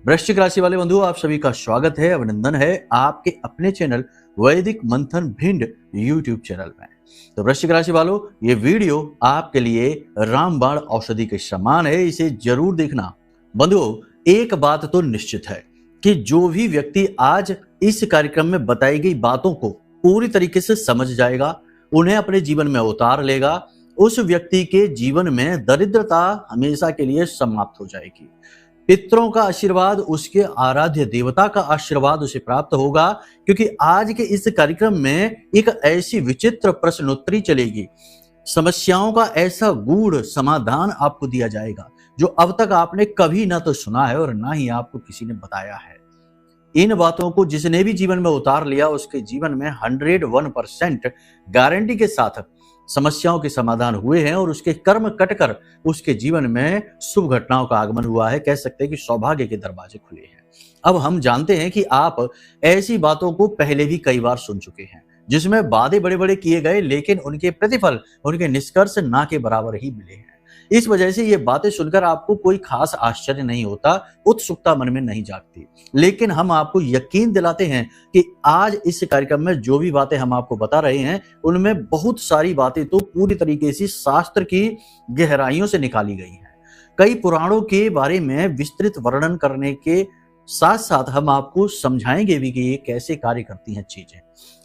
वृश्चिक राशि वाले बंधुओं, आप सभी का स्वागत है, अभिनंदन है आपके अपने चैनल वैदिक मंथन भिंड यूट्यूब चैनल में। तो वृश्चिक राशि वालों, ये वीडियो आपके लिए रामबाण औषधि के समान है, इसे जरूर देखना। बंधुओं, एक बात तो निश्चित है कि जो भी व्यक्ति आज इस कार्यक्रम में बताई गई बातों को पूरी तरीके से समझ जाएगा, उन्हें अपने जीवन में उतार लेगा, उस व्यक्ति के जीवन में दरिद्रता हमेशा के लिए समाप्त हो जाएगी। पितरों का आशीर्वाद, उसके आराध्य देवता का आशीर्वाद उसे प्राप्त होगा, क्योंकि आज के इस कार्यक्रम में एक ऐसी विचित्र प्रश्नोत्तरी चलेगी, समस्याओं का ऐसा गूढ़ समाधान आपको दिया जाएगा जो अब तक आपने कभी ना तो सुना है और ना ही आपको किसी ने बताया है। इन बातों को जिसने भी जीवन में उतार लिया, उसके जीवन में 101% गारंटी के साथ समस्याओं के समाधान हुए हैं और उसके कर्म कटकर उसके जीवन में शुभ घटनाओं का आगमन हुआ है। कह सकते हैं कि सौभाग्य के दरवाजे खुले हैं। अब हम जानते हैं कि आप ऐसी बातों को पहले भी कई बार सुन चुके हैं, जिसमें वादे बड़े बड़े किए गए, लेकिन उनके प्रतिफल, उनके निष्कर्ष ना के बराबर ही मिले हैं। इस वजह से ये बातें सुनकर आपको कोई खास आश्चर्य नहीं होता, उत्सुकता मन में नहीं जागती। लेकिन हम आपको यकीन दिलाते हैं कि आज इस कार्यक्रम में जो भी बातें हम आपको बता रहे हैं, उनमें बहुत सारी बातें तो पूरी तरीके से शास्त्र की गहराइयों से निकाली गई हैं। कई पुराणों के बारे में विस्तृत वर्णन करने के साथ साथ हम आपको समझाएंगे भी कि ये कैसे कार्य करती हैं चीजें,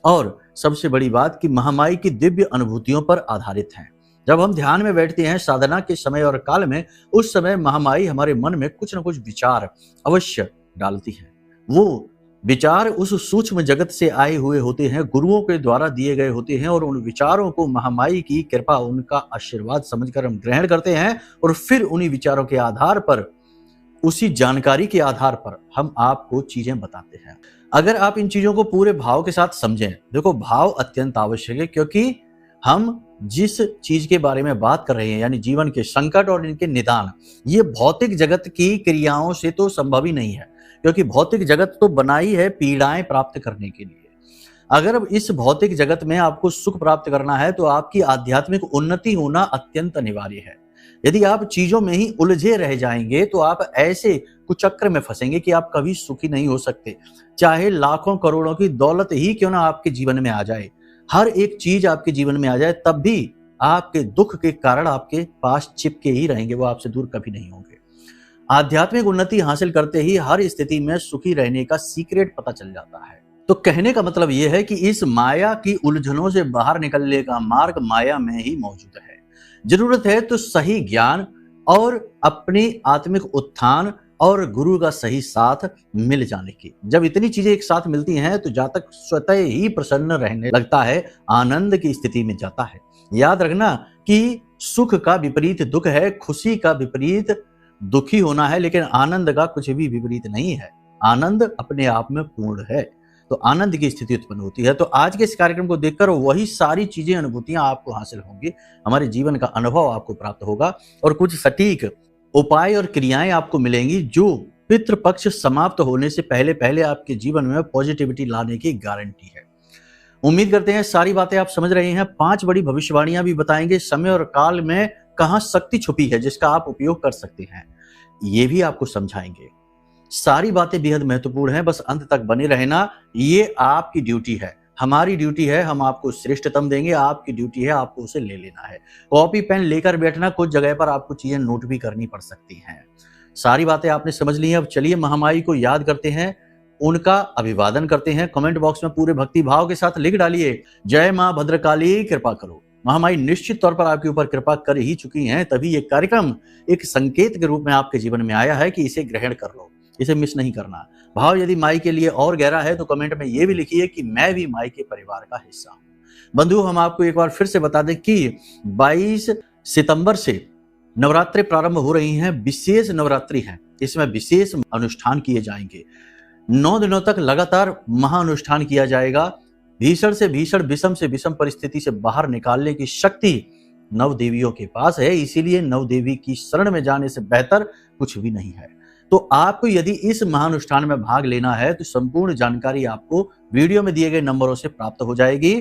और सबसे बड़ी बात कि महामाई की दिव्य अनुभूतियों पर आधारित हैं। जब हम ध्यान में बैठते हैं साधना के समय और काल में, उस समय महामाई हमारे मन में कुछ न कुछ विचार अवश्य डालती है। वो विचार उस सूक्ष्म जगत से आए हुए होते हैं, गुरुओं के द्वारा दिए गए होते हैं, और उन विचारों को महामाई की कृपा, उनका आशीर्वाद समझकर हम ग्रहण करते हैं, और फिर उन्हीं विचारों के आधार पर, उसी जानकारी के आधार पर हम आपको चीजें बताते हैं। अगर आप इन चीजों को पूरे भाव के साथ समझें, देखो भाव अत्यंत आवश्यक है, क्योंकि हम जिस चीज के बारे में बात कर रहे हैं, यानी जीवन के संकट और इनके निदान, ये भौतिक जगत की क्रियाओं से तो संभव ही नहीं है, क्योंकि भौतिक जगत तो बनाई है पीड़ाएं प्राप्त करने के लिए। अगर इस भौतिक जगत में आपको सुख प्राप्त करना है, तो आपकी आध्यात्मिक उन्नति होना अत्यंत अनिवार्य है। यदि आप चीजों में ही उलझे रह जाएंगे, तो आप ऐसे कुचक्र में फंसेंगे कि आप कभी सुखी नहीं हो सकते। चाहे लाखों करोड़ों की दौलत ही क्यों ना आपके जीवन में आ जाए, हर एक चीज आपके जीवन में आ जाए, तब भी आपके दुख के कारण आपके पास चिपके ही रहेंगे, वो आपसे दूर कभी नहीं होंगे। आध्यात्मिक उन्नति हासिल करते ही हर स्थिति में सुखी रहने का सीक्रेट पता चल जाता है। तो कहने का मतलब यह है कि इस माया की उलझनों से बाहर निकलने का मार्ग माया में ही मौजूद है। जरूरत है तो सही ज्ञान और अपनी आत्मिक उत्थान और गुरु का सही साथ मिल जाने की। जब इतनी चीजें एक साथ मिलती हैं, तो जातक स्वतः ही प्रसन्न रहने लगता है, आनंद की स्थिति में जाता है। याद रखना कि सुख का विपरीत दुख है, खुशी का विपरीत दुखी होना है, लेकिन आनंद का कुछ भी विपरीत नहीं है। आनंद अपने आप में पूर्ण है, तो आनंद की स्थिति उत्पन्न होती है। तो आज के इस कार्यक्रम को देखकर वही सारी चीजें, अनुभूतियां आपको हासिल होंगी, हमारे जीवन का अनुभव आपको प्राप्त होगा, और कुछ सटीक उपाय और क्रियाएं आपको मिलेंगी जो पितृपक्ष समाप्त होने से पहले पहले आपके जीवन में पॉजिटिविटी लाने की गारंटी है। उम्मीद करते हैं सारी बातें आप समझ रहे हैं। 5 बड़ी भविष्यवाणियां भी बताएंगे, समय और काल में कहां शक्ति छुपी है जिसका आप उपयोग कर सकते हैं, ये भी आपको समझाएंगे। सारी बातें बेहद महत्वपूर्ण हैं, बस अंत तक बने रहना, ये आपकी ड्यूटी है। हमारी ड्यूटी है, हम आपको श्रेष्ठतम देंगे, आपकी ड्यूटी है आपको उसे ले लेना है। कॉपी पेन लेकर बैठना, कुछ जगह पर आपको चीजें नोट भी करनी पड़ सकती हैं। सारी बातें आपने समझ ली हैं। अब चलिए महामाई को याद करते हैं, उनका अभिवादन करते हैं। कमेंट बॉक्स में पूरे भक्ति भाव के साथ लिख डालिए, जय मां भद्रकाली कृपा करो। महामाई निश्चित तौर पर आपके ऊपर कृपा कर ही चुकी हैं, तभी ये कार्यक्रम एक संकेत के रूप में आपके जीवन में आया है कि इसे ग्रहण कर लो, इसे मिस नहीं करना। भाव यदि माई के लिए और गहरा है, तो कमेंट में ये भी लिखिए कि मैं भी माई के परिवार का हिस्सा हूं। बंधु, हम आपको एक बार फिर से बता दें कि 22 सितंबर से नवरात्रि प्रारंभ हो रही हैं। विशेष नवरात्रि है, इसमें विशेष अनुष्ठान किए जाएंगे। 9 दिनों तक लगातार महाअनुष्ठान किया जाएगा। भीषण से भीषण, विषम से विषम परिस्थिति से बाहर निकालने की शक्ति नव देवियों के पास है, इसीलिए नव देवी की शरण में जाने से बेहतर कुछ भी नहीं है। तो आपको यदि इस महानुष्ठान में भाग लेना है तो संपूर्ण जानकारी आपको वीडियो में दिए गए नंबरों से प्राप्त हो जाएगी।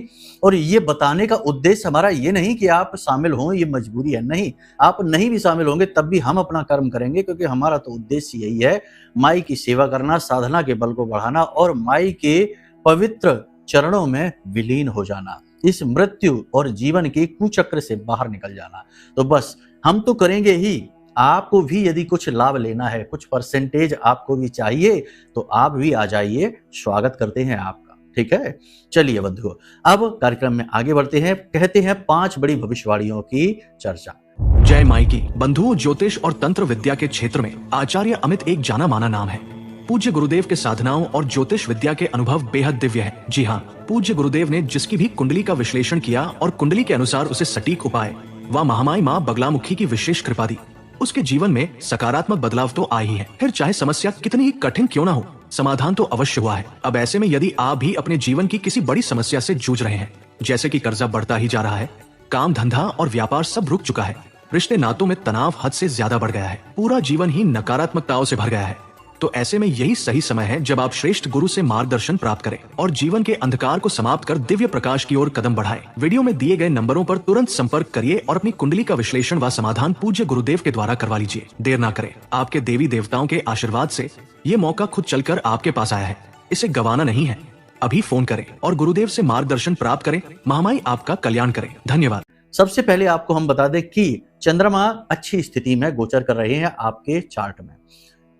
और ये बताने का उद्देश्य हमारा ये नहीं कि आप शामिल हों, ये मजबूरी है, नहीं। आप नहीं भी शामिल होंगे तब भी हम अपना कर्म करेंगे, क्योंकि हमारा तो उद्देश्य यही है, माई की सेवा करना, साधना के बल को बढ़ाना और माई के पवित्र चरणों में विलीन हो जाना, इस मृत्यु और जीवन के कुचक्र से बाहर निकल जाना। तो बस हम तो करेंगे ही, आपको भी यदि कुछ लाभ लेना है, कुछ परसेंटेज आपको भी चाहिए, तो आप भी आ जाइए, स्वागत करते हैं आपका। ठीक है, चलिए बंधुओं, अब कार्यक्रम में आगे बढ़ते हैं। कहते हैं 5 बड़ी भविष्यवाणियों की चर्चा। जय माई की। बंधुओं, ज्योतिष और तंत्र विद्या के क्षेत्र में आचार्य अमित एक जाना माना नाम है। पूज्य गुरुदेव के साधनाओं और ज्योतिष विद्या के अनुभव बेहद दिव्य है। जी हाँ, पूज्य गुरुदेव ने जिसकी भी कुंडली का विश्लेषण किया और कुंडली के अनुसार उसे सटीक उपाय व महामाई माँ बगलामुखी की विशेष कृपा दी, उसके जीवन में सकारात्मक बदलाव तो आए ही है। फिर चाहे समस्या कितनी ही कठिन क्यों ना हो, समाधान तो अवश्य हुआ है। अब ऐसे में यदि आप भी अपने जीवन की किसी बड़ी समस्या से जूझ रहे हैं, जैसे कि कर्जा बढ़ता ही जा रहा है, काम धंधा और व्यापार सब रुक चुका है, रिश्ते नातों में तनाव हद से ज्यादा बढ़ गया है, पूरा जीवन ही नकारात्मकताओं से भर गया है, तो ऐसे में यही सही समय है जब आप श्रेष्ठ गुरु से मार्गदर्शन प्राप्त करें और जीवन के अंधकार को समाप्त कर दिव्य प्रकाश की ओर कदम बढ़ाएं। वीडियो में दिए गए नंबरों पर तुरंत संपर्क करिए और अपनी कुंडली का विश्लेषण व समाधान पूज्य गुरुदेव के द्वारा करवा लीजिए। देर ना करें, आपके देवी देवताओं के आशीर्वाद से ये मौका खुद चलकर आपके पास आया है, इसे गंवाना नहीं है। अभी फोन करें और गुरुदेव से मार्गदर्शन प्राप्त करें। महामाई आपका कल्याण करें। धन्यवाद। सबसे पहले आपको हम बता दें कि चंद्रमा अच्छी स्थिति में गोचर कर रहे हैं आपके चार्ट में।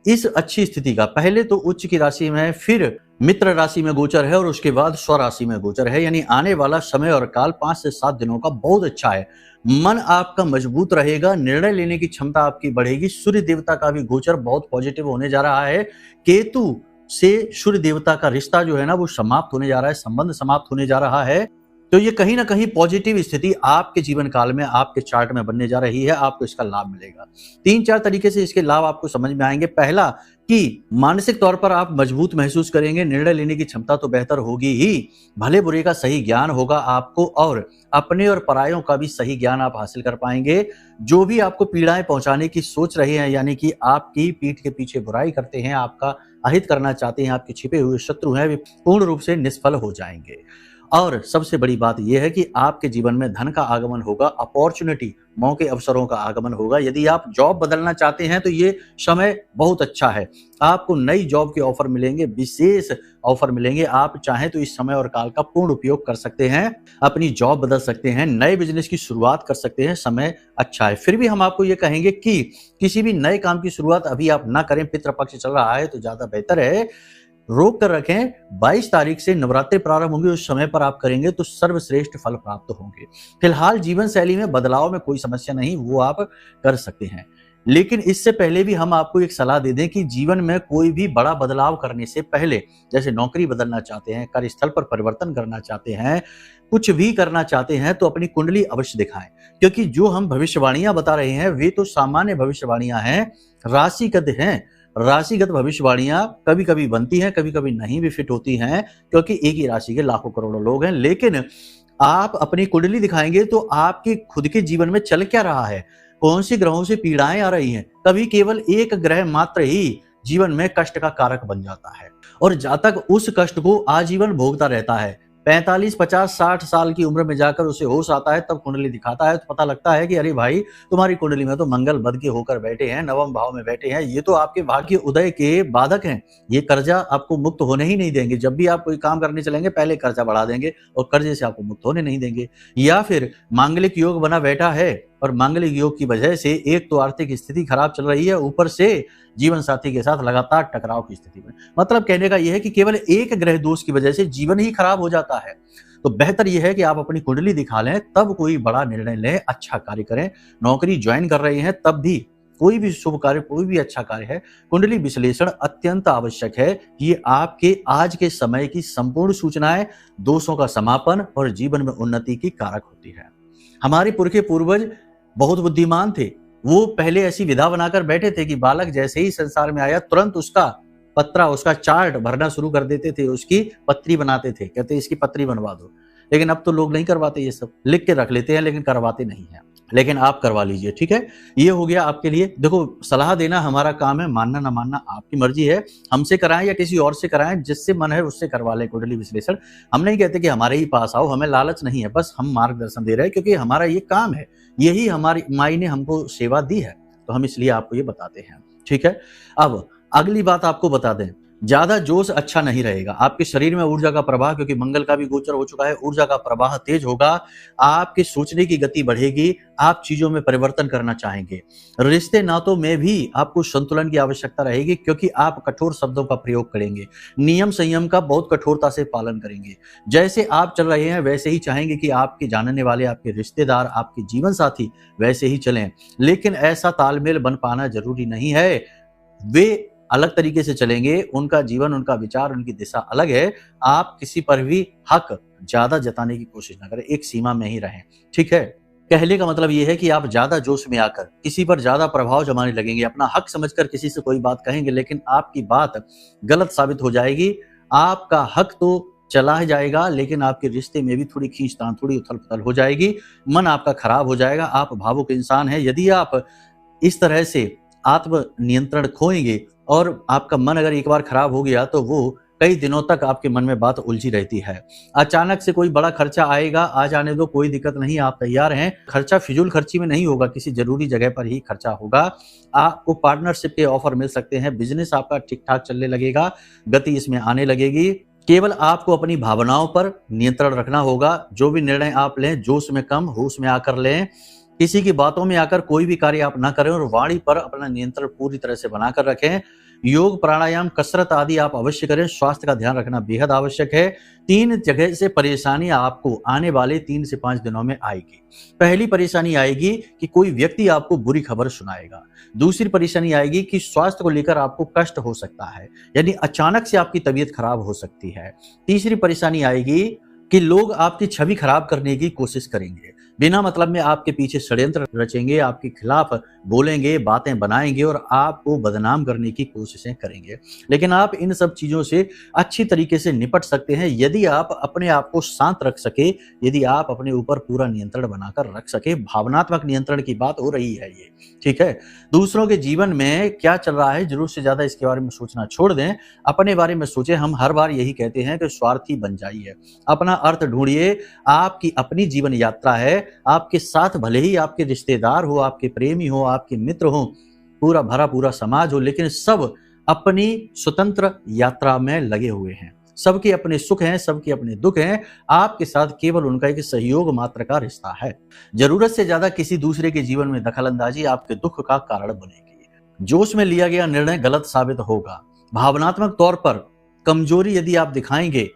इस अच्छी स्थिति का पहले तो उच्च की राशि में, फिर मित्र राशि में गोचर है और उसके बाद स्वराशि में गोचर है। यानी आने वाला समय और काल 5 से 7 दिनों का बहुत अच्छा है। मन आपका मजबूत रहेगा, निर्णय लेने की क्षमता आपकी बढ़ेगी। सूर्य देवता का भी गोचर बहुत पॉजिटिव होने जा रहा है। केतु से सूर्य देवता का रिश्ता जो है ना वो समाप्त होने जा रहा है, संबंध समाप्त होने जा रहा है। तो ये कहीं ना कहीं पॉजिटिव स्थिति आपके जीवन काल में, आपके चार्ट में बनने जा रही है। आपको इसका लाभ मिलेगा। 3-4 तरीके से इसके लाभ आपको समझ में आएंगे। पहला कि मानसिक तौर पर आप मजबूत महसूस करेंगे, निर्णय लेने की क्षमता तो बेहतर होगी ही, भले बुरे का सही ज्ञान होगा आपको और अपने और परायों का भी सही ज्ञान आप हासिल कर पाएंगे। जो भी आपको पीड़ाएं पहुंचाने की सोच रहे हैं, यानी कि आपकी पीठ के पीछे बुराई करते हैं, आपका अहित करना चाहते हैं, आपके छिपे हुए शत्रु हैं, वे पूर्ण रूप से निष्फल हो जाएंगे। और सबसे बड़ी बात यह है कि आपके जीवन में धन का आगमन होगा, अपॉर्चुनिटी, मौके अवसरों का आगमन होगा। यदि आप जॉब बदलना चाहते हैं तो ये समय बहुत अच्छा है। आपको नई जॉब के ऑफर मिलेंगे, विशेष ऑफर मिलेंगे। आप चाहें तो इस समय और काल का पूर्ण उपयोग कर सकते हैं, अपनी जॉब बदल सकते हैं, नए बिजनेस की शुरुआत कर सकते हैं। समय अच्छा है। फिर भी हम आपको ये कहेंगे कि किसी भी नए काम की शुरुआत अभी आप ना करें। पितृपक्ष चल रहा है तो ज्यादा बेहतर है रोक कर रखें। 22 तारीख से नवरात्रि प्रारंभ होंगे, उस समय पर आप करेंगे तो सर्वश्रेष्ठ फल प्राप्त होंगे। फिलहाल जीवन शैली में बदलाव में कोई समस्या नहीं, वो आप कर सकते हैं। लेकिन इससे पहले भी हम आपको एक सलाह दे दें कि जीवन में कोई भी बड़ा बदलाव करने से पहले, जैसे नौकरी बदलना चाहते हैं, कार्यस्थल पर परिवर्तन करना चाहते हैं, कुछ भी करना चाहते हैं, तो अपनी कुंडली अवश्य दिखाएं। क्योंकि जो हम भविष्यवाणियां बता रहे हैं वे तो सामान्य भविष्यवाणियां हैं, राशिगत हैं। राशिगत भविष्यवाणियां कभी कभी बनती हैं, कभी कभी नहीं भी फिट होती हैं, क्योंकि एक ही राशि के लाखों करोड़ों लोग हैं। लेकिन आप अपनी कुंडली दिखाएंगे तो आपके खुद के जीवन में चल क्या रहा है, कौन से ग्रहों से पीड़ाएं आ रही हैं। कभी केवल एक ग्रह मात्र ही जीवन में कष्ट का कारक बन जाता है और जब तक उस कष्ट को आजीवन भोगता रहता है, 45, 50, 60 साल की उम्र में जाकर उसे होश आता है, तब कुंडली दिखाता है तो पता लगता है कि अरे भाई, तुम्हारी कुंडली में तो मंगल बद के होकर बैठे हैं, नवम भाव में बैठे हैं, ये तो आपके भाग्य उदय के बाधक हैं। ये कर्जा आपको मुक्त होने ही नहीं देंगे। जब भी आप कोई काम करने चलेंगे पहले कर्जा बढ़ा देंगे और कर्जे से आपको मुक्त होने नहीं देंगे। या फिर मांगलिक योग बना बैठा है और मांगलिक योग की वजह से एक तो आर्थिक स्थिति खराब चल रही है, ऊपर से जीवन साथी के साथ लगातार टकराव की स्थिति में। मतलब कहने का यह है कि केवल एक ग्रह दोष की वजह से जीवन ही खराब हो जाता है। तो बेहतर यह है कि आप अपनी कुंडली दिखा लें, तब कोई बड़ा निर्णय लें, अच्छा कार्य करें। नौकरी ज्वाइन कर रहे हैं तब भी, कोई भी शुभ कार्य, कोई भी अच्छा कार्य है, कुंडली विश्लेषण अत्यंत आवश्यक है। ये आपके आज के समय की संपूर्ण सूचनाएं, दोषों का समापन और जीवन में उन्नति की कारक होती है। हमारे पुरखे पूर्वज बहुत बुद्धिमान थे। वो पहले ऐसी विधा बनाकर बैठे थे कि बालक जैसे ही संसार में आया तुरंत उसका पत्रा, उसका चार्ट भरना शुरू कर देते थे, उसकी पत्री बनाते थे, कहते इसकी पत्री बनवा दो। लेकिन अब तो लोग नहीं करवाते, ये सब लिख के रख लेते हैं लेकिन करवाते नहीं हैं। लेकिन आप करवा लीजिए, ठीक है। ये हो गया आपके लिए। देखो, सलाह देना हमारा काम है, मानना ना मानना आपकी मर्जी है। हमसे कराएं या किसी और से कराएं, जिससे मन है उससे करवा लें कुंडली विश्लेषण। हम नहीं कहते कि हमारे ही पास आओ, हमें लालच नहीं है, बस हम मार्गदर्शन दे रहे हैं क्योंकि हमारा ये काम है, यही हमारी माई ने हमको सेवा दी है, तो हम इसलिए आपको ये बताते हैं, ठीक है। अब अगली बात आपको बता दें, ज्यादा जोश अच्छा नहीं रहेगा। आपके शरीर में ऊर्जा का प्रवाह, क्योंकि मंगल का भी गोचर हो चुका है, ऊर्जा का प्रवाह तेज होगा, आपके सोचने की गति बढ़ेगी, आप चीजों में परिवर्तन करना चाहेंगे। रिश्ते नातों में भी आपको संतुलन की आवश्यकता रहेगी, क्योंकि आप कठोर शब्दों का प्रयोग करेंगे, नियम संयम का बहुत कठोरता से पालन करेंगे। जैसे आप चल रहे हैं वैसे ही चाहेंगे कि आपके जानने वाले, आपके रिश्तेदार, आपके जीवन साथी वैसे ही चलें। लेकिन ऐसा तालमेल बन पाना जरूरी नहीं है। वे अलग तरीके से चलेंगे, उनका जीवन, उनका विचार, उनकी दिशा अलग है। आप किसी पर भी हक ज्यादा जताने की कोशिश ना करें, एक सीमा में ही रहें, ठीक है। कहने का मतलब ये है कि आप ज्यादा जोश में आकर किसी पर ज्यादा प्रभाव जमाने लगेंगे, अपना हक समझकर किसी से कोई बात कहेंगे, लेकिन आपकी बात गलत साबित हो जाएगी। आपका हक तो चला ही जाएगा, लेकिन आपके रिश्ते में भी थोड़ी खींचतान, थोड़ी उथल पुथल हो जाएगी, मन आपका खराब हो जाएगा। आप भावुक इंसान हैं। यदि आप इस तरह से आत्म नियंत्रण खोएंगे और आपका मन अगर एक बार खराब हो गया, तो वो कई दिनों तक आपके मन में बात उलझी रहती है। अचानक से कोई बड़ा खर्चा आएगा, आ जाने दो, कोई दिक्कत नहीं, आप तैयार हैं। खर्चा फिजूल खर्ची में नहीं होगा, किसी जरूरी जगह पर ही खर्चा होगा। आपको पार्टनरशिप के ऑफर मिल सकते हैं, बिजनेस आपका ठीक ठाक चलने लगेगा, गति इसमें आने लगेगी। केवल आपको अपनी भावनाओं पर नियंत्रण रखना होगा। जो भी निर्णय आप लें, जोश में कम, होश में आकर लें। किसी की बातों में आकर कोई भी कार्य आप ना करें और वाणी पर अपना नियंत्रण पूरी तरह से बनाकर रखें। योग, प्राणायाम, कसरत आदि आप अवश्य करें। स्वास्थ्य का ध्यान रखना बेहद आवश्यक है। 3 जगह से परेशानी आपको आने वाले 3 से 5 दिनों में आएगी। पहली परेशानी आएगी कि कोई व्यक्ति आपको बुरी खबर सुनाएगा। दूसरी परेशानी आएगी कि स्वास्थ्य को लेकर आपको कष्ट हो सकता है, यानी अचानक से आपकी तबीयत खराब हो सकती है। तीसरी परेशानी आएगी कि लोग आपकी छवि खराब करने की कोशिश करेंगे, बिना मतलब में आपके पीछे षड्यंत्र रचेंगे, आपके खिलाफ बोलेंगे, बातें बनाएंगे और आपको बदनाम करने की कोशिशें करेंगे। लेकिन आप इन सब चीजों से अच्छी तरीके से निपट सकते हैं यदि आप अपने आप को शांत रख सके, यदि आप अपने ऊपर पूरा नियंत्रण बनाकर रख सके। भावनात्मक नियंत्रण की बात हो रही है ये, ठीक है। दूसरों के जीवन में क्या चल रहा है, जरूर से ज्यादा इसके बारे में सोचना छोड़ दें, अपने बारे में सोचें। हम हर बार यही कहते हैं कि स्वार्थी बन जाइए, अपना अर्थ ढूंढिए। आपकी अपनी जीवन यात्रा है, आपके साथ भले ही आपके रिश्तेदार हो, आपके प्रेमी हो, आपके मित्र हो, पूरा भरा पूरा समाज हो, लेकिन सब अपनी स्वतंत्र यात्रा में लगे हुए हैं। सबके अपने सुख हैं, सबके अपने दुख हैं। आपके साथ केवल उनका एक सहयोग मात्र का रिश्ता है। जरूरत से ज्यादा किसी दूसरे के जीवन में दखलंदाजी आपके दुख का कारण बनेगी। जोश में लिया गया निर्णय गलत साबित होगा। भावनात्मक तौर पर कमजोरी यदि आप दिखाएंगे,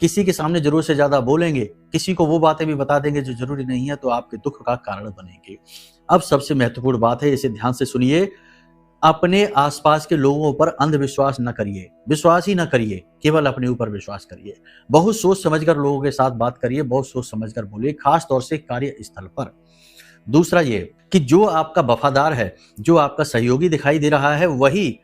किसी के सामने जरूरत से ज्यादा बोलेंगे, किसी को वो बातें भी बता देंगे जो जरूरी नहीं है, तो आपके दुख का कारण बनेंगे। अब सबसे महत्वपूर्ण बात है, इसे ध्यान से सुनिए। अपने आसपास के लोगों पर अंधविश्वास न करिए, विश्वास ही न करिए, केवल अपने ऊपर विश्वास करिए। बहुत सोच समझकर लोगों के साथ बात करिए, बहुत सोच समझकर बोलिए, खास तौर से कार्य स्थल पर। दूसरा ये कि जो आपका वफादार है, जो आपका सहयोगी दिखाई दे रहा है, वही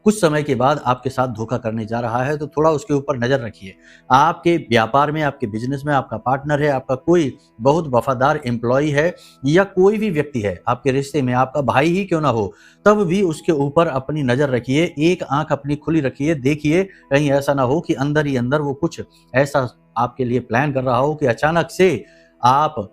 कुछ समय के बाद आपके साथ धोखा करने जा रहा है, तो थोड़ा उसके ऊपर नजर रखिए। आपके व्यापार में, आपके बिजनेस में आपका पार्टनर है, आपका कोई बहुत वफादार एम्प्लॉय है, या कोई भी व्यक्ति है आपके रिश्ते में, आपका भाई ही क्यों ना हो, तब भी उसके ऊपर अपनी नजर रखिए। एक आंख अपनी खुली रखिए, देखिए कहीं ऐसा ना हो कि अंदर ही अंदर वो कुछ ऐसा आपके लिए प्लान कर रहा हो कि अचानक से आप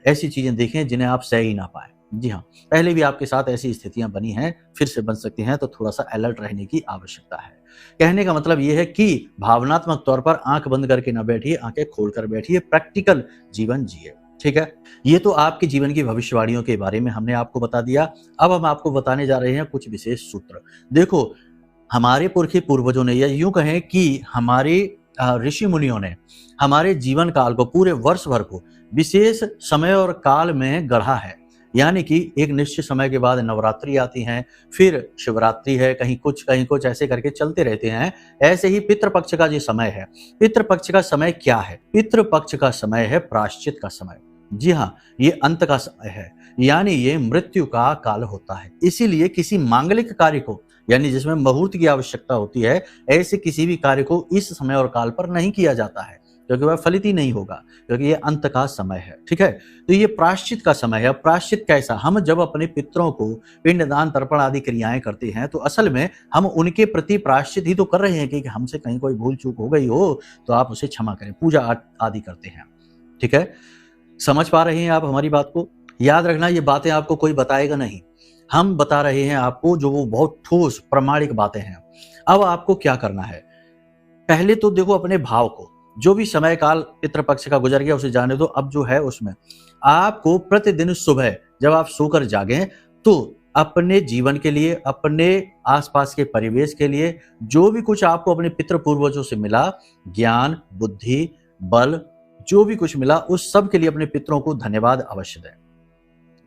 ऐसी चीजें देखें जिन्हें आप सह ही ना पाए। जी हाँ, पहले भी आपके साथ ऐसी स्थितियां बनी हैं, फिर से बन सकती हैं, तो थोड़ा सा अलर्ट रहने की आवश्यकता है। कहने का मतलब यह है कि भावनात्मक तौर पर आंख बंद करके ना बैठिए, आंखें खोलकर बैठिए, प्रैक्टिकल जीवन जिए, ठीक है। ये तो आपके जीवन की भविष्यवाणियों के बारे में हमने आपको बता दिया। अब हम आपको बताने जा रहे हैं कुछ विशेष सूत्र। देखो, हमारे पुरखे पूर्वजों ने, या यूं कहें कि हमारे ऋषि मुनियों ने हमारे जीवन काल को, पूरे वर्ष भर को विशेष समय और काल में गढ़ा है। यानी कि एक निश्चित समय के बाद नवरात्रि आती हैं, फिर शिवरात्रि है, कहीं कुछ ऐसे करके चलते रहते हैं। ऐसे ही पितृपक्ष का जो समय है, पितृपक्ष का समय क्या है? पितृपक्ष का समय है प्रायश्चित का समय। जी हाँ, ये अंत का समय है, यानी ये मृत्यु का काल होता है। इसीलिए किसी मांगलिक कार्य को, यानी जिसमें मुहूर्त की आवश्यकता होती है, ऐसे किसी भी कार्य को इस समय और काल पर नहीं किया जाता है। क्योंकि वह फलित ही नहीं होगा, क्योंकि ये अंत का समय है। ठीक है, तो ये प्रायश्चित का समय है। प्रायश्चित कैसा? हम जब अपने पितरों को पिंडदान, तर्पण आदि क्रियाएं करते हैं तो असल में हम उनके प्रति प्रायश्चित ही तो कर रहे हैं कि हमसे कहीं कोई भूल चूक हो गई हो तो आप उसे क्षमा करें, पूजा आदि करते हैं। ठीक है, समझ पा रहे हैं आप हमारी बात को? याद रखना, ये बातें आपको कोई बताएगा नहीं, हम बता रहे हैं आपको, जो वो बहुत ठोस प्रामाणिक बातें हैं। अब आपको क्या करना है? पहले तो देखो अपने भाव को, जो भी समय काल पितृपक्ष का गुजर गया उसे जाने दो। अब जो है उसमें आपको प्रतिदिन सुबह जब आप सोकर जागें तो अपने जीवन के लिए, अपने आसपास के परिवेश के लिए, जो भी कुछ आपको अपने पितृ पूर्वजों से मिला, ज्ञान, बुद्धि, बल, जो भी कुछ मिला, उस सब के लिए अपने पितरों को धन्यवाद अवश्य दें।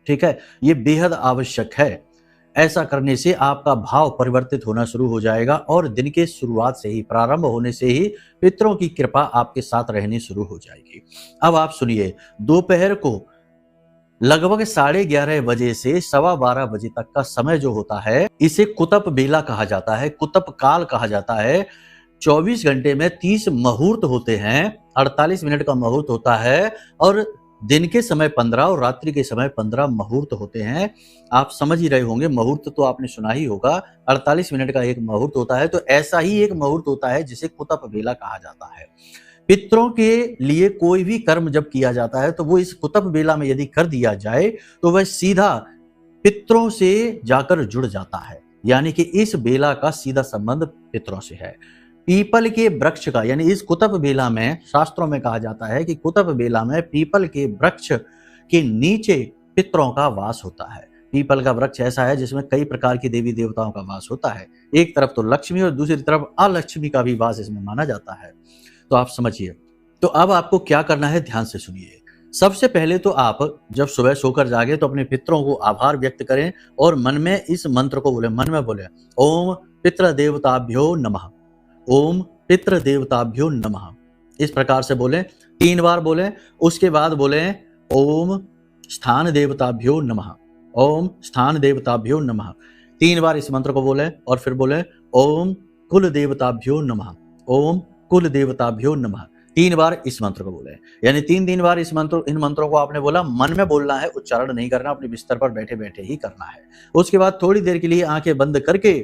ठीक है, ये बेहद आवश्यक है। ऐसा करने से आपका भाव परिवर्तित होना शुरू हो जाएगा और दिन के शुरुआत से ही, प्रारंभ होने से ही पितरों की कृपा आपके साथ रहनी शुरू हो जाएगी। अब आप सुनिए, दोपहर को लगभग 11:30 बजे से 12:15 बजे तक का समय जो होता है, इसे कुतप बेला कहा जाता है, कुतप काल कहा जाता है। 24 घंटे में 30 मुहूर्त होते हैं, 48 मिनट का मुहूर्त होता है और दिन के समय 15 और रात्रि के समय 15 मुहूर्त होते हैं। आप समझ ही रहे होंगे, मुहूर्त तो आपने सुना ही होगा, 48 मिनट का एक मुहूर्त होता है। तो ऐसा ही एक मुहूर्त होता है जिसे कुतप बेला कहा जाता है। पितरों के लिए कोई भी कर्म जब किया जाता है तो वो इस कुतप बेला में यदि कर दिया जाए तो वह सीधा पितरों से जाकर जुड़ जाता है, यानी कि इस बेला का सीधा संबंध पितरों से है। पीपल के वृक्ष का, यानी इस कुतप बेला में, शास्त्रों में कहा जाता है कि कुतप बेला में पीपल के वृक्ष के नीचे पितरों का वास होता है। पीपल का वृक्ष ऐसा है जिसमें कई प्रकार की देवी देवताओं का वास होता है। एक तरफ तो लक्ष्मी और दूसरी तरफ अलक्ष्मी का भी वास इसमें माना जाता है। तो आप समझिए। तो अब आपको क्या करना है, ध्यान से सुनिए। सबसे पहले तो आप जब सुबह सोकर जागे तो अपने पितरों को आभार व्यक्त करें और मन में इस मंत्र को बोले, मन में बोले, ओम पितृ देवताभ्यो नमः, ओम पितृ देवताभ्यो नमः। इस प्रकार से बोलें, 3 बार बोलें। उसके बाद बोलें ओम स्थान देवताभ्यो नमः, ओम स्थान देवताभ्यो नमः। 3 बार इस मंत्र को बोलें और फिर बोलें ओम कुल देवताभ्यो नमः, ओम कुल देवताभ्यो नमः। 3 बार इस मंत्र को बोले, यानी 3 बार इन मंत्रों को आपने बोला, मन में बोलना है, उच्चारण नहीं करना, अपने बिस्तर पर बैठे बैठे ही करना है। उसके बाद थोड़ी देर के लिए आंखें बंद करके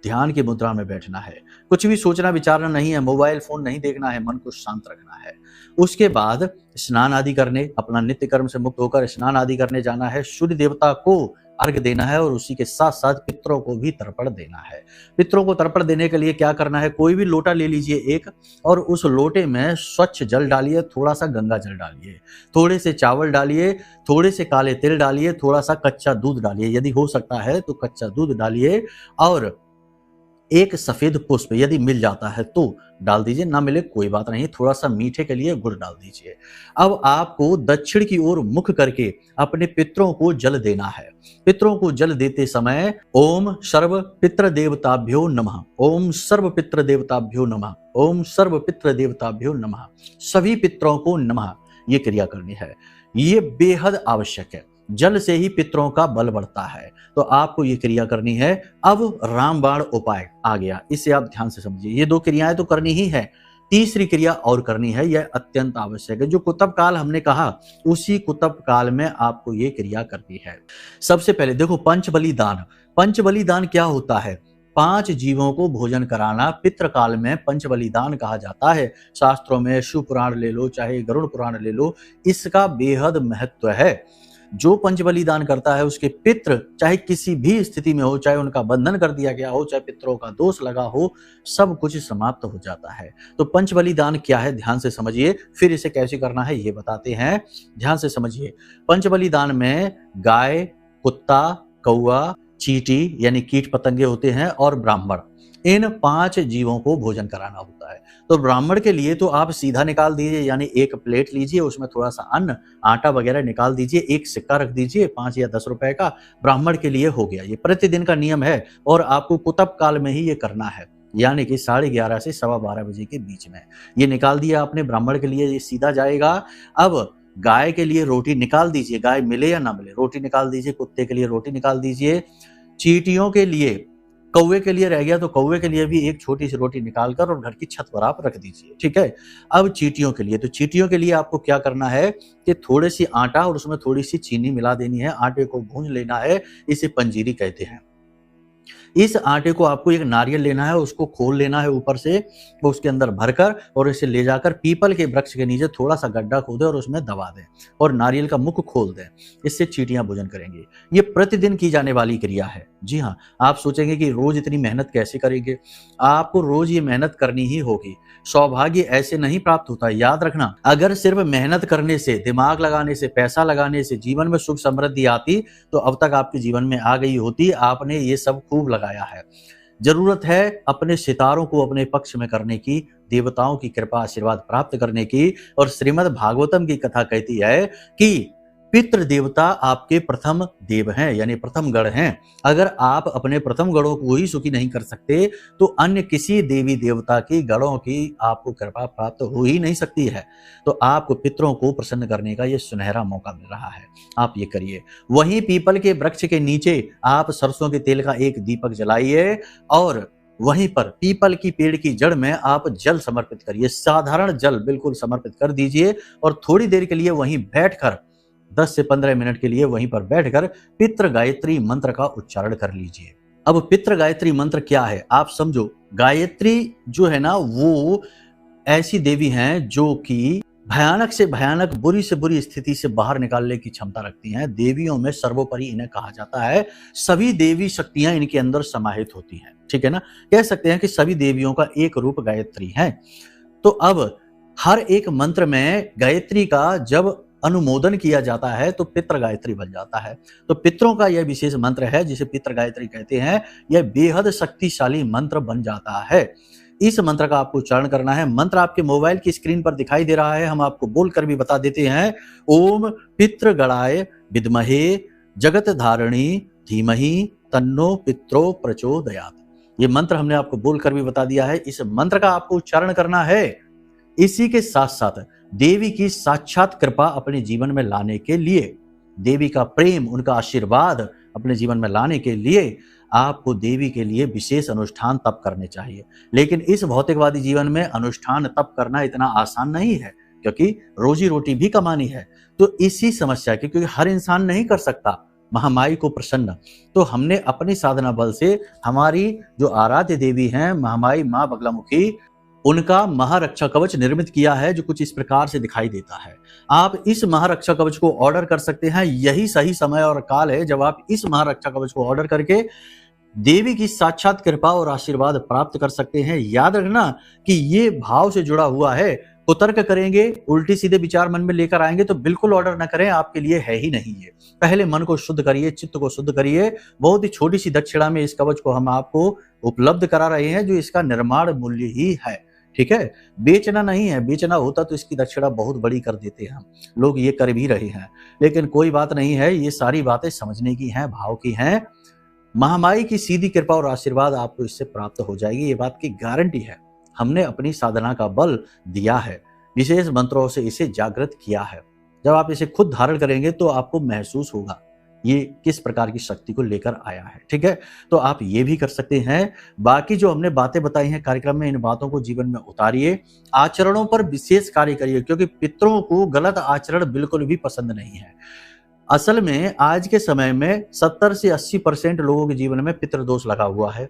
ध्यान की मुद्रा में बैठना है। कुछ भी सोचना विचारना नहीं है, मोबाइल फोन नहीं देखना है, मन को शांत रखना है। उसके बाद स्नान आदि करने, अपना नित्य कर्म से मुक्त होकर स्नान आदि करने जाना है। सूर्य देवता को अर्घ्य देना है और उसी के साथ साथ पितरों को भी तर्पण देना है। पितरों को तर्पण देने के लिए क्या करना है, कोई भी लोटा ले लीजिए एक, और उस लोटे में स्वच्छ जल डालिए, थोड़ा सा गंगा जल डालिए, थोड़े से चावल डालिए, थोड़े से काले तिल डालिए, थोड़ा सा कच्चा दूध डालिए, यदि हो सकता है तो कच्चा दूध डालिए, और एक सफेद पुष्प यदि मिल जाता है तो डाल दीजिए, ना मिले कोई बात नहीं, थोड़ा सा मीठे के लिए गुड़ डाल दीजिए। अब आपको दक्षिण की ओर मुख करके अपने पितरों को जल देना है। पितरों को जल देते समय ओम सर्व पितृ देवताभ्यो नमः, ओम सर्व पितृ देवताभ्यो नमः, ओम सर्व पितृ देवताभ्यो नमः, सभी पितरों को नमः, ये क्रिया करनी है। ये बेहद आवश्यक है, जल से ही पितरों का बल बढ़ता है, तो आपको ये क्रिया करनी है। अब रामबाण उपाय आ गया, इसे आप ध्यान से समझिए। ये 2 क्रियाएं तो करनी ही है, तीसरी क्रिया और करनी है, यह अत्यंत आवश्यक है। जो कुतप काल हमने कहा, उसी कुतप काल में आपको ये क्रिया करनी है। सबसे पहले देखो पंचबलिदान। पंचबलिदान क्या होता है? 5 जीवों को भोजन कराना पितृकाल में पंचबलिदान कहा जाता है। शास्त्रों में शिव पुराण ले लो, चाहे गरुड़ पुराण ले लो, इसका बेहद महत्व है। जो पंचबलिदान करता है उसके पितृ चाहे किसी भी स्थिति में हो, चाहे उनका बंधन कर दिया गया हो, चाहे पितरों का दोष लगा हो, सब कुछ समाप्त हो जाता है। तो पंचबलिदान क्या है, ध्यान से समझिए, फिर इसे कैसे करना है ये बताते हैं, ध्यान से समझिए। पंचबलिदान में गाय, कुत्ता, कौआ, चींटी यानी कीट पतंगे होते हैं, और ब्राह्मण, इन 5 जीवों को भोजन कराना होता है। तो ब्राह्मण के लिए तो आप सीधा निकाल दीजिए, यानी एक प्लेट लीजिए, उसमें थोड़ा सा अन्न, आटा वगैरह निकाल दीजिए, एक सिक्का रख दीजिए 5 या 10 रुपए का, ब्राह्मण के लिए हो गया। ये प्रतिदिन का नियम है और आपको कुतप काल में ही ये करना है, यानी कि 11:30 से 12:15 बजे के बीच में। ये निकाल दिया आपने, ब्राह्मण के लिए ये सीधा जाएगा। अब गाय के लिए रोटी निकाल दीजिए, गाय मिले या ना मिले, रोटी निकाल दीजिए। कुत्ते के लिए रोटी निकाल दीजिए। चींटियों के लिए कौवे के लिए रह गया तो कौवे के लिए भी एक छोटी सी रोटी निकाल कर और घर की छत पर आप रख दीजिए, ठीक है। अब चींटियों के लिए, तो चींटियों के लिए आपको क्या करना है कि थोड़ी सी आटा और उसमें थोड़ी सी चीनी मिला देनी है, आटे को भून लेना है, इसे पंजीरी कहते हैं। इस आटे को आपको एक नारियल लेना है, उसको खोल लेना है ऊपर से, वो उसके अंदर भरकर और इसे ले जाकर पीपल के वृक्ष के नीचे थोड़ा सा गड्ढा खोदें और उसमें दबा दें और नारियल का मुख खोल दें। इससे चींटियां भोजन करेंगी। ये प्रतिदिन की जाने वाली क्रिया है। जी हाँ, आप सोचेंगे कि रोज इतनी मेहनत कैसे करेंगे? आपको रोज ये मेहनत करनी ही होगी। सौभाग्य ऐसे नहीं प्राप्त होता, याद रखना। अगर सिर्फ मेहनत करने से, दिमाग लगाने से, पैसा लगाने से जीवन में सुख समृद्धि आती तो अब तक आपके जीवन में आ गई होती। आपने ये सब खूब लगाया है। जरूरत है अपने सितारों को अपने पक्ष में करने की, देवताओं की कृपा आशीर्वाद प्राप्त करने की। और श्रीमद् भागवतम की कथा कहती है कि पितृ देवता आपके प्रथम देव हैं, यानी प्रथम गण हैं। अगर आप अपने प्रथम गणों को ही सुखी नहीं कर सकते तो अन्य किसी देवी देवता की गणों की आपको कृपा प्राप्त हो ही नहीं सकती है। तो आपको पितरों को प्रसन्न करने का यह सुनहरा मौका मिल रहा है, आप ये करिए। वहीं पीपल के वृक्ष के नीचे आप सरसों के तेल का एक दीपक जलाइए और वहीं पर पीपल की पेड़ की जड़ में आप जल समर्पित करिए। साधारण जल बिल्कुल समर्पित कर दीजिए और थोड़ी देर के लिए वहीं बैठकर 10 से 15 मिनट के लिए वहीं पर बैठकर पितृ गायत्री मंत्र का उच्चारण कर लीजिए। अब पितृ गायत्री मंत्र क्या है आप समझो। गायत्री जो है ना, वो ऐसी देवी हैं जो कि भयानक से भयानक, बुरी से बुरी स्थिति से बाहर निकालने की क्षमता रखती हैं। देवियों में सर्वोपरि इन्हें कहा जाता है। सभी देवी शक्तियां इनके अंदर समाहित होती हैं, ठीक है ना। कह सकते हैं कि सभी देवियों का एक रूप गायत्री है। तो अब हर एक मंत्र में गायत्री का जब अनुमोदन किया जाता है तो पितृ गायत्री बन जाता है। तो पितरों का यह विशेष मंत्र है जिसे पितृ गायत्री कहते हैं। यह बेहद शक्तिशाली मंत्र बन जाता है। इस मंत्र का आपको उच्चारण करना है। मंत्र आपके मोबाइल की स्क्रीन पर दिखाई दे रहा है, हम आपको बोलकर भी बता देते हैं। ओम पितृगणाय विद्महे जगत धारिणी धीमहि तन्नो पित्रो प्रचोदयात्। ये मंत्र हमने आपको बोलकर भी बता दिया है। इस मंत्र का आपको उच्चारण करना है। इसी के साथ साथ देवी की साक्षात कृपा अपने जीवन में लाने के लिए, देवी का प्रेम, उनका आशीर्वाद अपने जीवन में लाने के लिए आपको देवी के लिए विशेष अनुष्ठान तप करने चाहिए। लेकिन इस भौतिकवादी जीवन में अनुष्ठान तप करना इतना आसान नहीं है, क्योंकि रोजी रोटी भी कमानी है। तो इसी समस्या के, क्योंकि हर इंसान नहीं कर सकता महामाई को प्रसन्न, तो हमने अपनी साधना बल से हमारी जो आराध्य देवी हैं महामाई माँ बगलामुखी, उनका महारक्षा कवच निर्मित किया है जो कुछ इस प्रकार से दिखाई देता है। आप इस महारक्षा कवच को ऑर्डर कर सकते हैं। यही सही समय और काल है जब आप इस महारक्षा कवच को ऑर्डर करके देवी की साक्षात कृपा और आशीर्वाद प्राप्त कर सकते हैं। याद रखना कि ये भाव से जुड़ा हुआ है। कुतर्क करेंगे, उल्टी सीधे विचार मन में लेकर आएंगे तो बिल्कुल ऑर्डर न करें, आपके लिए है ही नहीं ये। पहले मन को शुद्ध करिए, चित्त को शुद्ध करिए। बहुत ही छोटी सी दक्षिणा में इस कवच को हम आपको उपलब्ध करा रहे हैं, जो इसका निर्माण मूल्य ही है, ठीक है। बेचना नहीं है, बेचना होता तो इसकी दक्षिणा बहुत बड़ी कर देते हैं हम, लोग ये कर भी रहे हैं। लेकिन कोई बात नहीं है, ये सारी बातें समझने की हैं, भाव की हैं। महामाई की सीधी कृपा और आशीर्वाद आपको इससे प्राप्त हो जाएगी, ये बात की गारंटी है। हमने अपनी साधना का बल दिया है, विशेष मंत्रों से इसे जागृत किया है। जब आप इसे खुद धारण करेंगे तो आपको महसूस होगा ये किस प्रकार की शक्ति को लेकर आया है, ठीक है। तो आप ये भी कर सकते हैं। बाकी जो हमने बातें बताई हैं कार्यक्रम में, इन बातों को जीवन में उतारिए। आचरणों पर विशेष कार्य करिए, क्योंकि पितरों को गलत आचरण बिल्कुल भी पसंद नहीं है। असल में आज के समय में 70 से 80% लोगों के जीवन में पितृदोष लगा हुआ है।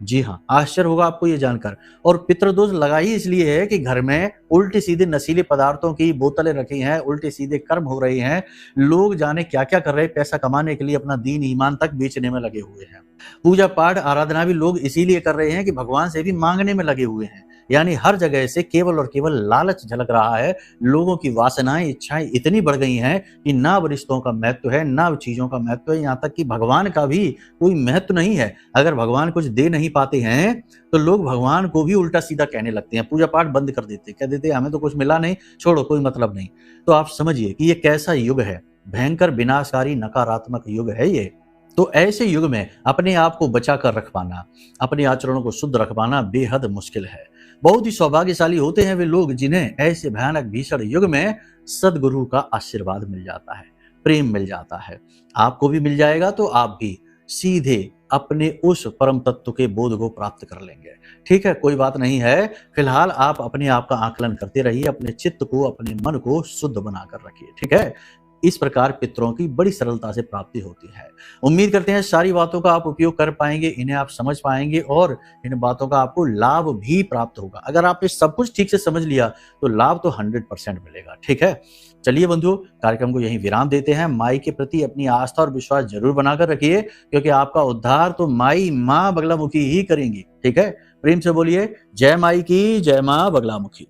जी हाँ, आश्चर्य होगा आपको ये जानकर। और पितृदोष लगा ही इसलिए है कि घर में उल्टे सीधे नशीले पदार्थों की बोतलें रखी हैं, उल्टे सीधे कर्म हो रहे हैं। लोग जाने क्या क्या कर रहे हैं, पैसा कमाने के लिए अपना दीन ईमान तक बेचने में लगे हुए हैं। पूजा पाठ आराधना भी लोग इसीलिए कर रहे हैं कि भगवान से भी मांगने में लगे हुए हैं। यानी हर जगह से केवल और केवल लालच झलक रहा है। लोगों की वासनाएं, इच्छाएं इतनी बढ़ गई हैं कि ना रिश्तों का महत्व है, ना चीजों का महत्व है, यहाँ तक कि भगवान का भी कोई महत्व नहीं है। अगर भगवान कुछ दे नहीं पाते हैं तो लोग भगवान को भी उल्टा सीधा कहने लगते हैं, पूजा पाठ बंद कर देते, कह देते हमें तो कुछ मिला नहीं, छोड़ो, कोई मतलब नहीं। तो आप समझिए कि ये कैसा युग है, भयंकर विनाशकारी नकारात्मक युग है ये। तो ऐसे युग में अपने आप को बचा कर रख पाना, अपने आचरणों को शुद्ध रख पाना बेहद मुश्किल है। बहुत ही सौभाग्यशाली होते हैं वे लोग जिन्हें ऐसे भयानक भीषण युग में सदगुरु का आशीर्वाद मिल जाता है, प्रेम मिल जाता है। आपको भी मिल जाएगा तो आप भी सीधे अपने उस परम तत्व के बोध को प्राप्त कर लेंगे। ठीक है, कोई बात नहीं है। फिलहाल आप अपने आप का आकलन करते रहिए, अपने चित्त को, अपने मन को शुद्ध बनाकर रखिए। ठीक है, इस प्रकार पितरों की बड़ी सरलता से प्राप्ति होती है। उम्मीद करते हैं सारी बातों का आप उपयोग कर पाएंगे, इन्हें आप समझ पाएंगे और इन बातों का आपको लाभ भी प्राप्त होगा। अगर आपने सब कुछ ठीक से समझ लिया तो लाभ तो 100% मिलेगा। ठीक है, चलिए बंधुओं, कार्यक्रम को यहीं विराम देते हैं। माई के प्रति अपनी आस्था और विश्वास जरूर बनाकर रखिए, क्योंकि आपका उद्धार तो माई माँ बगलामुखी ही करेंगी। ठीक है, प्रेम से बोलिए जय माई की, जय माँ बगलामुखी।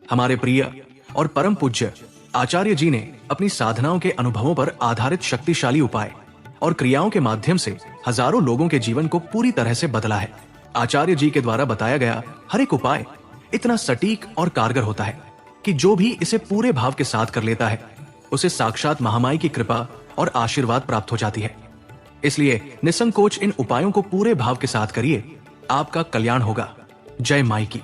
हमारे प्रिय और परम पूज्य आचार्य जी ने अपनी साधनाओं के अनुभवों पर आधारित शक्तिशाली उपाय और क्रियाओं के माध्यम से हजारों लोगों के जीवन को पूरी तरह से बदला है। आचार्य जी के द्वारा बताया गया हर एक उपाय इतना सटीक और कारगर होता है कि जो भी इसे पूरे भाव के साथ कर लेता है उसे साक्षात महामाई की कृपा और आशीर्वाद प्राप्त हो जाती है। इसलिए निसंकोच इन उपायों को पूरे भाव के साथ करिए, आपका कल्याण होगा। जय माई की।